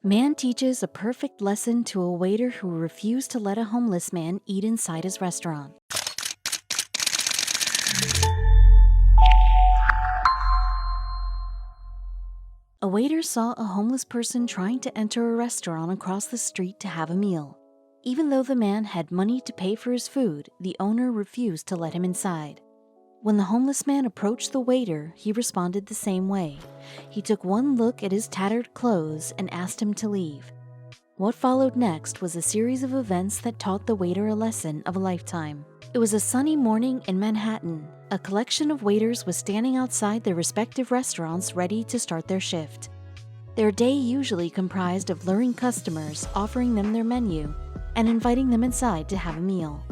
Man teaches a perfect lesson to a waiter who refused to let a homeless man eat inside his restaurant. A waiter saw a homeless person trying to enter a restaurant across the street to have a meal. Even though the man had money to pay for his food, the owner refused to let him inside. When the homeless man approached the waiter, he responded the same way. He took one look at his tattered clothes and asked him to leave. What followed next was a series of events that taught the waiter a lesson of a lifetime. It was a sunny morning in Manhattan. A collection of waiters was standing outside their respective restaurants ready to start their shift. Their day usually comprised of luring customers, offering them their menu, and inviting them inside to have a meal.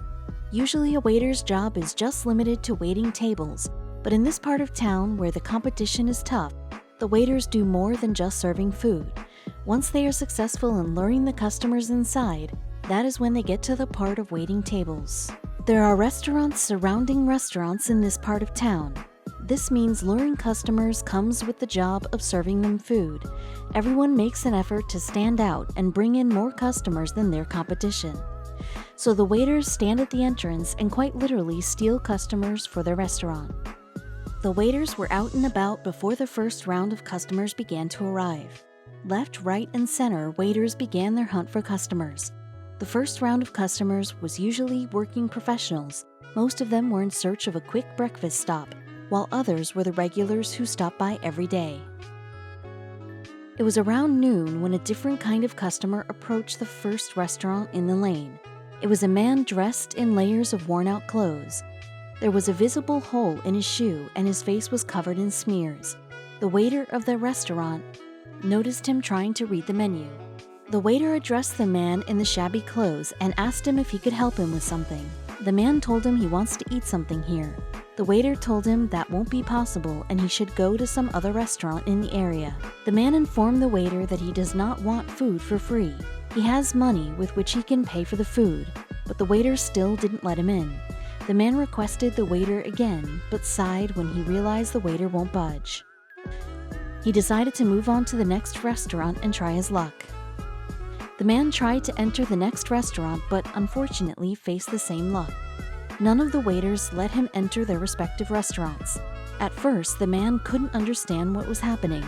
Usually a waiter's job is just limited to waiting tables, but in this part of town where the competition is tough, the waiters do more than just serving food. Once they are successful in luring the customers inside, that is when they get to the part of waiting tables. There are restaurants surrounding restaurants in this part of town. This means luring customers comes with the job of serving them food. Everyone makes an effort to stand out and bring in more customers than their competition. So the waiters stand at the entrance and quite literally steal customers for their restaurant. The waiters were out and about before the first round of customers began to arrive. Left, right, and center, waiters began their hunt for customers. The first round of customers was usually working professionals. Most of them were in search of a quick breakfast stop, while others were the regulars who stopped by every day. It was around noon when a different kind of customer approached the first restaurant in the lane. It was a man dressed in layers of worn-out clothes. There was a visible hole in his shoe and his face was covered in smears. The waiter of the restaurant noticed him trying to read the menu. The waiter addressed the man in the shabby clothes and asked him if he could help him with something. The man told him he wants to eat something here. The waiter told him that won't be possible and he should go to some other restaurant in the area. The man informed the waiter that he does not want food for free. He has money with which he can pay for the food, but the waiter still didn't let him in. The man requested the waiter again, but sighed when he realized the waiter won't budge. He decided to move on to the next restaurant and try his luck. The man tried to enter the next restaurant, but unfortunately faced the same luck. None of the waiters let him enter their respective restaurants. At first, the man couldn't understand what was happening.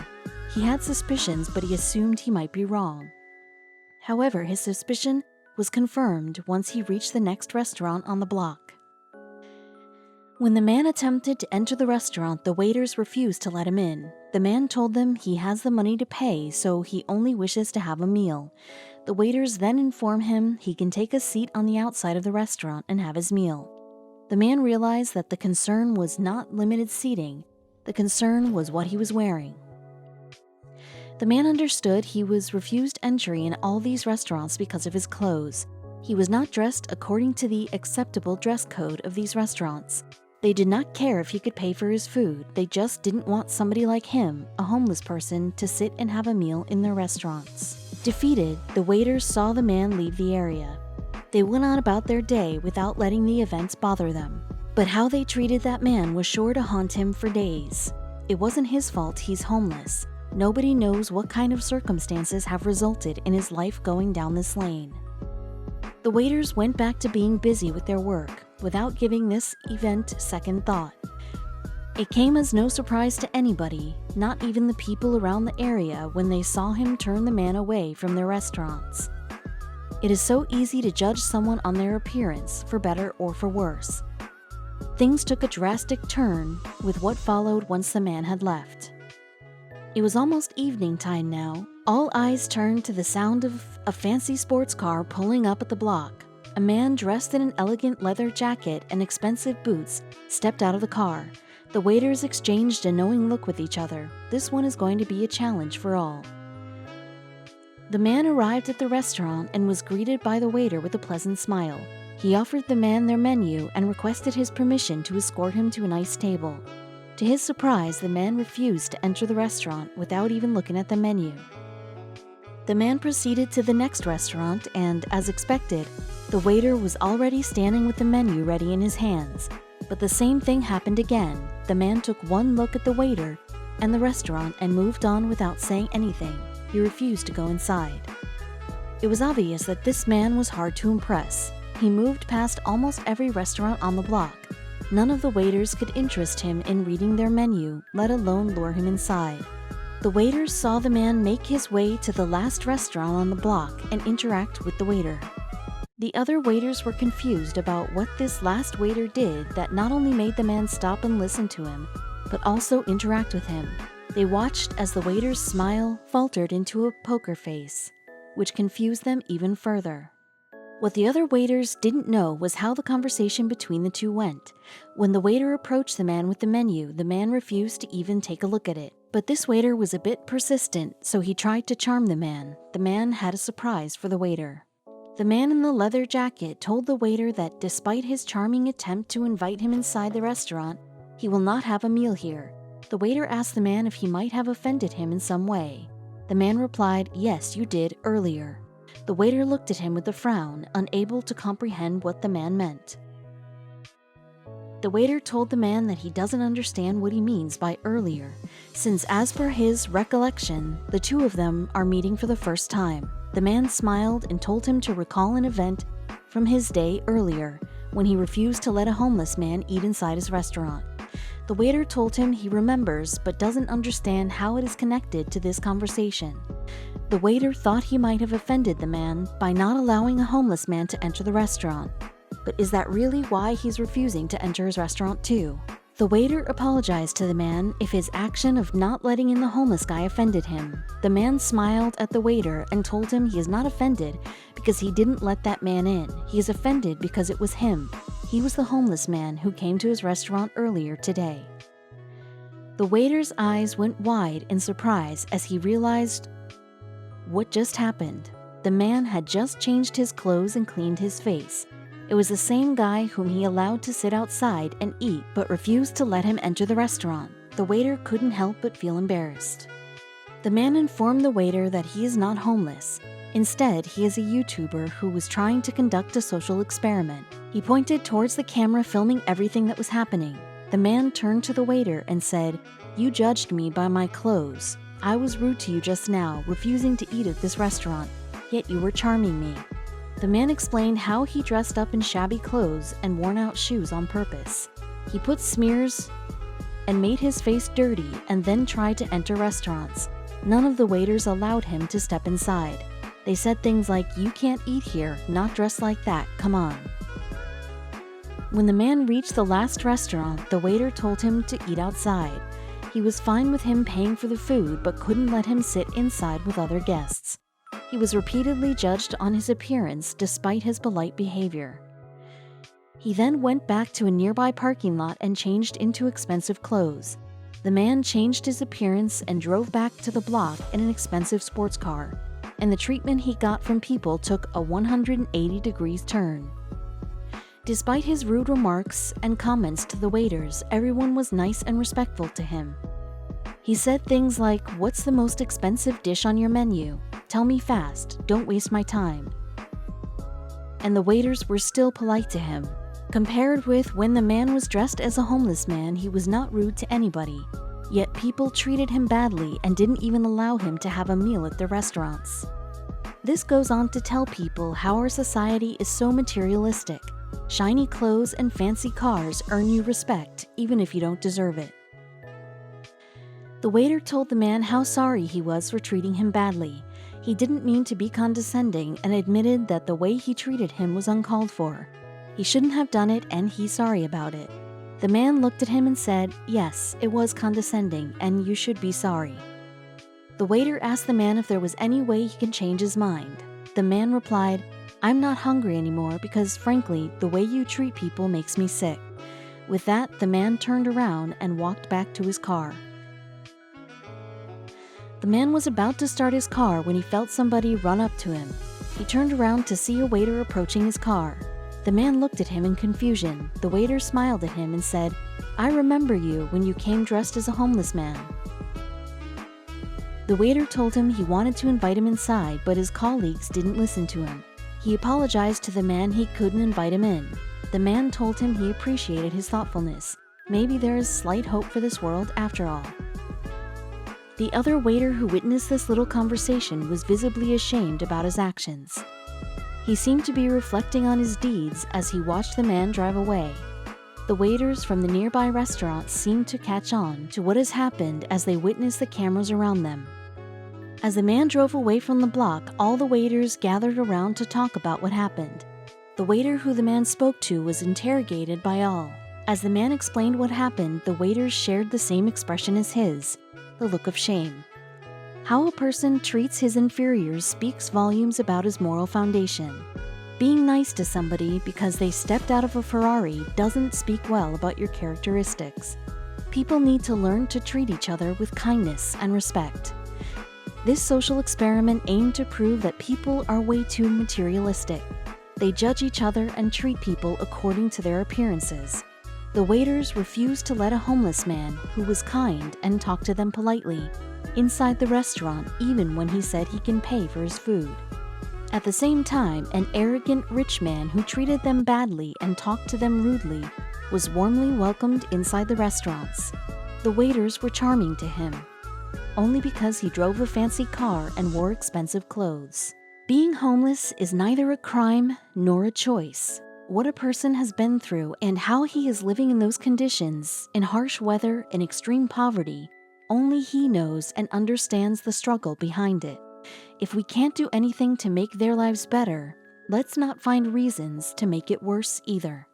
He had suspicions, but he assumed he might be wrong. However, his suspicion was confirmed once he reached the next restaurant on the block. When the man attempted to enter the restaurant, the waiters refused to let him in. The man told them he has the money to pay, so he only wishes to have a meal. The waiters then inform him he can take a seat on the outside of the restaurant and have his meal. The man realized that the concern was not limited seating. The concern was what he was wearing. The man understood he was refused entry in all these restaurants because of his clothes. He was not dressed according to the acceptable dress code of these restaurants. They did not care if he could pay for his food. They just didn't want somebody like him, a homeless person, to sit and have a meal in their restaurants. Defeated, the waiters saw the man leave the area. They went on about their day without letting the events bother them. But how they treated that man was sure to haunt him for days. It wasn't his fault he's homeless. Nobody knows what kind of circumstances have resulted in his life going down this lane. The waiters went back to being busy with their work, without giving this event second thought. It came as no surprise to anybody, not even the people around the area, when they saw him turn the man away from their restaurants. It is so easy to judge someone on their appearance, for better or for worse. Things took a drastic turn with what followed once the man had left. It was almost evening time now. All eyes turned to the sound of a fancy sports car pulling up at the block. A man dressed in an elegant leather jacket and expensive boots stepped out of the car. The waiters exchanged a knowing look with each other. This one is going to be a challenge for all. The man arrived at the restaurant and was greeted by the waiter with a pleasant smile. He offered the man their menu and requested his permission to escort him to a nice table. To his surprise, the man refused to enter the restaurant without even looking at the menu. The man proceeded to the next restaurant and, as expected, the waiter was already standing with the menu ready in his hands. But the same thing happened again. The man took one look at the waiter and the restaurant and moved on without saying anything. he refused to go inside. It was obvious that this man was hard to impress. He moved past almost every restaurant on the block. None of the waiters could interest him in reading their menu, let alone lure him inside. The waiters saw the man make his way to the last restaurant on the block and interact with the waiter. The other waiters were confused about what this last waiter did that not only made the man stop and listen to him, but also interact with him. They watched as the waiter's smile faltered into a poker face, which confused them even further. What the other waiters didn't know was how the conversation between the two went. When the waiter approached the man with the menu, the man refused to even take a look at it. But this waiter was a bit persistent, so he tried to charm the man. The man had a surprise for the waiter. The man in the leather jacket told the waiter that despite his charming attempt to invite him inside the restaurant, he will not have a meal here. The waiter asked the man if he might have offended him in some way. The man replied, "Yes, you did earlier." The waiter looked at him with a frown, unable to comprehend what the man meant. The waiter told the man that he doesn't understand what he means by earlier, since as per his recollection, the two of them are meeting for the first time. The man smiled and told him to recall an event from his day earlier, when he refused to let a homeless man eat inside his restaurant. The waiter told him he remembers but doesn't understand how it is connected to this conversation. The waiter thought he might have offended the man by not allowing a homeless man to enter the restaurant. But is that really why he's refusing to enter his restaurant too? The waiter apologized to the man if his action of not letting in the homeless guy offended him. The man smiled at the waiter and told him he is not offended because he didn't let that man in. He is offended because it was him. He was the homeless man who came to his restaurant earlier today. The waiter's eyes went wide in surprise as he realized what just happened. The man had just changed his clothes and cleaned his face. It was the same guy whom he allowed to sit outside and eat but refused to let him enter the restaurant. The waiter couldn't help but feel embarrassed. The man informed the waiter that he is not homeless. Instead, he is a YouTuber who was trying to conduct a social experiment. He pointed towards the camera filming everything that was happening. The man turned to the waiter and said, "You judged me by my clothes. I was rude to you just now, refusing to eat at this restaurant, yet you were charming me." The man explained how he dressed up in shabby clothes and worn-out shoes on purpose. He put smears and made his face dirty and then tried to enter restaurants. None of the waiters allowed him to step inside. They said things like, "You can't eat here, not dressed like that, come on." When the man reached the last restaurant, the waiter told him to eat outside. He was fine with him paying for the food but couldn't let him sit inside with other guests. He was repeatedly judged on his appearance despite his polite behavior. He then went back to a nearby parking lot and changed into expensive clothes. The man changed his appearance and drove back to the block in an expensive sports car, and the treatment he got from people took a 180 degrees turn. Despite his rude remarks and comments to the waiters, everyone was nice and respectful to him. He said things like, "What's the most expensive dish on your menu? Tell me fast, don't waste my time." And the waiters were still polite to him. Compared with when the man was dressed as a homeless man, he was not rude to anybody. Yet people treated him badly and didn't even allow him to have a meal at their restaurants. This goes on to tell people how our society is so materialistic. Shiny clothes and fancy cars earn you respect, even if you don't deserve it. The waiter told the man how sorry he was for treating him badly. He didn't mean to be condescending and admitted that the way he treated him was uncalled for. He shouldn't have done it and he's sorry about it. The man looked at him and said, "Yes, it was condescending and you should be sorry." The waiter asked the man if there was any way he can change his mind. The man replied, "I'm not hungry anymore because, frankly, the way you treat people makes me sick." With that, the man turned around and walked back to his car. The man was about to start his car when he felt somebody run up to him. He turned around to see a waiter approaching his car. The man looked at him in confusion. The waiter smiled at him and said, "I remember you when you came dressed as a homeless man." The waiter told him he wanted to invite him inside, but his colleagues didn't listen to him. He apologized to the man he couldn't invite him in. The man told him he appreciated his thoughtfulness. Maybe there is slight hope for this world after all. The other waiter who witnessed this little conversation was visibly ashamed about his actions. He seemed to be reflecting on his deeds as he watched the man drive away. The waiters from the nearby restaurant seemed to catch on to what has happened as they witnessed the cameras around them. As the man drove away from the block, all the waiters gathered around to talk about what happened. The waiter who the man spoke to was interrogated by all. As the man explained what happened, the waiters shared the same expression as his, the look of shame. How a person treats his inferiors speaks volumes about his moral foundation. Being nice to somebody because they stepped out of a Ferrari doesn't speak well about your characteristics. People need to learn to treat each other with kindness and respect. This social experiment aimed to prove that people are way too materialistic. They judge each other and treat people according to their appearances. The waiters refused to let a homeless man, who was kind and talked to them politely, inside the restaurant even when he said he can pay for his food. At the same time, an arrogant rich man who treated them badly and talked to them rudely was warmly welcomed inside the restaurants. The waiters were charming to him, only because he drove a fancy car and wore expensive clothes. Being homeless is neither a crime nor a choice. What a person has been through and how he is living in those conditions, in harsh weather and extreme poverty, only he knows and understands the struggle behind it. If we can't do anything to make their lives better, let's not find reasons to make it worse either.